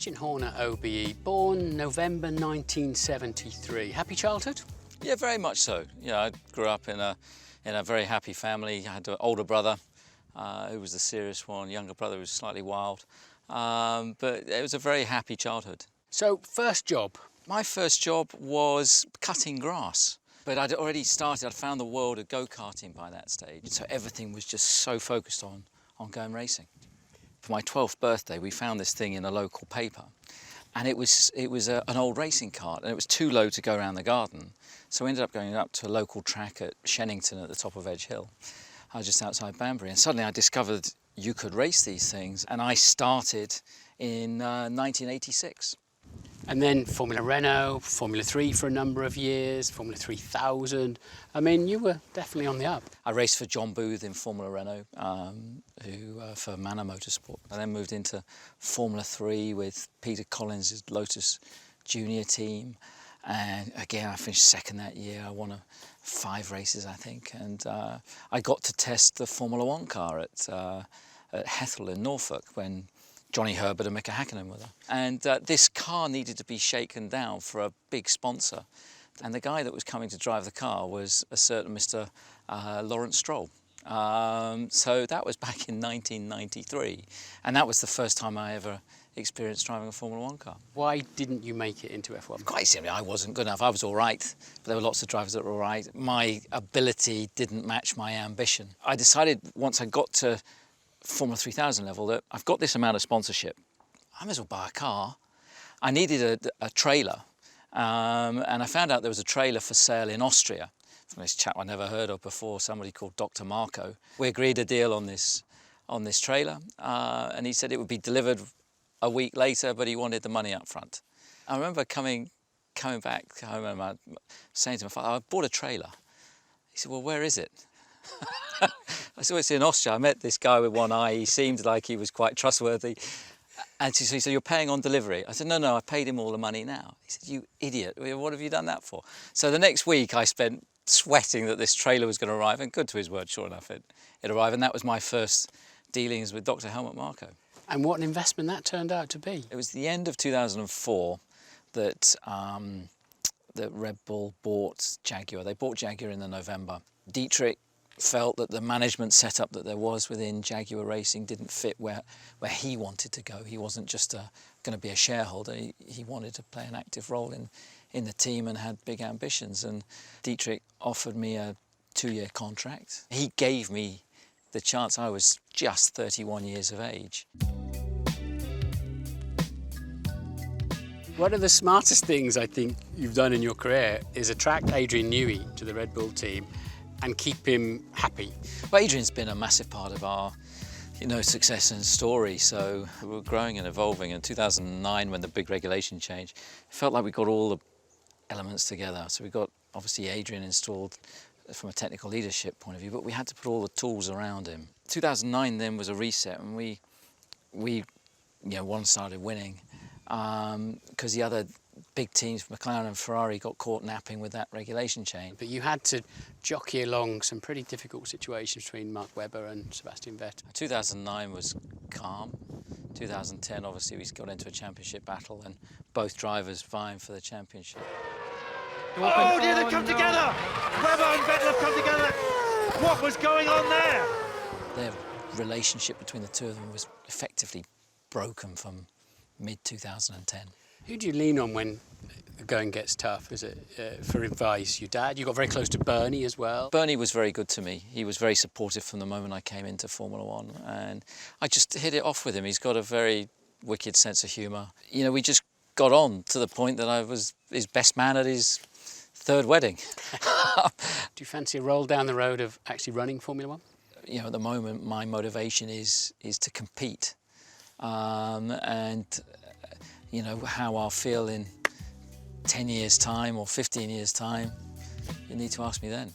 Christian Horner OBE, born November 1973. Happy childhood? Yeah, very much so. Yeah, I grew up in a very happy family. I had an older brother who was the serious one, younger brother who was slightly wild. But it was a very happy childhood. So, first job? My first job was cutting grass. But I'd already started, I'd found the world of go-karting by that stage. So everything was just so focused on going racing. For my 12th birthday, we found this thing in a local paper. And it was an old racing cart, and it was too low to go around the garden. So we ended up going up to a local track at Shennington at the top of Edge Hill, just outside Banbury. And suddenly I discovered you could race these things. And I started in 1986. And then Formula Renault, Formula 3 for a number of years, Formula 3000. I mean, you were definitely on the up. I raced for John Booth in Formula Renault, for Manor Motorsport. I then moved into Formula 3 with Peter Collins' Lotus Junior team. And again, I finished second that year. I won 5 races, I think. And I got to test the Formula 1 car at Hethel in Norfolk when Johnny Herbert and Mika Hakkinen were there. And this car needed to be shaken down for a big sponsor. And the guy that was coming to drive the car was a certain Mr. Lawrence Stroll. So that was back in 1993. And that was the first time I ever experienced driving a Formula 1 car. Why didn't you make it into F1? Quite simply, I wasn't good enough. I was all right, but there were lots of drivers that were all right. My ability didn't match my ambition. I decided once I got to Formula 3000 level that I've got this amount of sponsorship, I may as well buy a car. I needed a trailer, and I found out there was a trailer for sale in Austria from this chap I never heard of before, somebody called Dr. Marco. We agreed a deal on this trailer, and he said it would be delivered a week later, but he wanted the money up front. I remember coming back home and I saying to my father, I bought a trailer. He said, well, where is it? I said, it's in Austria. I met this guy with one eye. He seemed like he was quite trustworthy. And he said, you're paying on delivery? I said, no, I paid him all the money now. He said, you idiot, what have you done that for? So the next week I spent sweating that this trailer was going to arrive, and good to his word, sure enough, it arrived. And that was my first dealings with Dr. Helmut Marko. And what an investment that turned out to be. It was the end of 2004 that Red Bull bought Jaguar. They bought Jaguar in November. Dietrich felt that the management setup that there was within Jaguar Racing didn't fit where he wanted to go. He wasn't just going to be a shareholder. He wanted to play an active role in the team and had big ambitions. And Dietrich offered me a 2-year contract. He gave me the chance. I was just 31 years of age. One of the smartest things I think you've done in your career is attract Adrian Newey to the Red Bull team and keep him happy. Well, Adrian's been a massive part of our, success and story. So we're growing and evolving. In 2009, when the big regulation changed, it felt like we got all the elements together. So we got obviously Adrian installed from a technical leadership point of view, but we had to put all the tools around him. 2009 then was a reset, and we one started winning because the other big teams, McLaren and Ferrari, got caught napping with that regulation change. But you had to jockey along some pretty difficult situations between Mark Webber and Sebastian Vettel. 2009 was calm. 2010, obviously, we got into a championship battle, and both drivers vying for the championship. Oh dear, they've come together! Webber and Vettel have come together! What was going on there? Their relationship between the two of them was effectively broken from mid-2010. Who do you lean on when the going gets tough? Is it for advice? Your dad? You got very close to Bernie as well. Bernie was very good to me. He was very supportive from the moment I came into Formula 1, and I just hit it off with him. He's got a very wicked sense of humour. We just got on to the point that I was his best man at his 3rd wedding. Do you fancy a roll down the road of actually running Formula 1? At the moment, my motivation is to compete, and how I'll feel in 10 years' time or 15 years' time, you need to ask me then.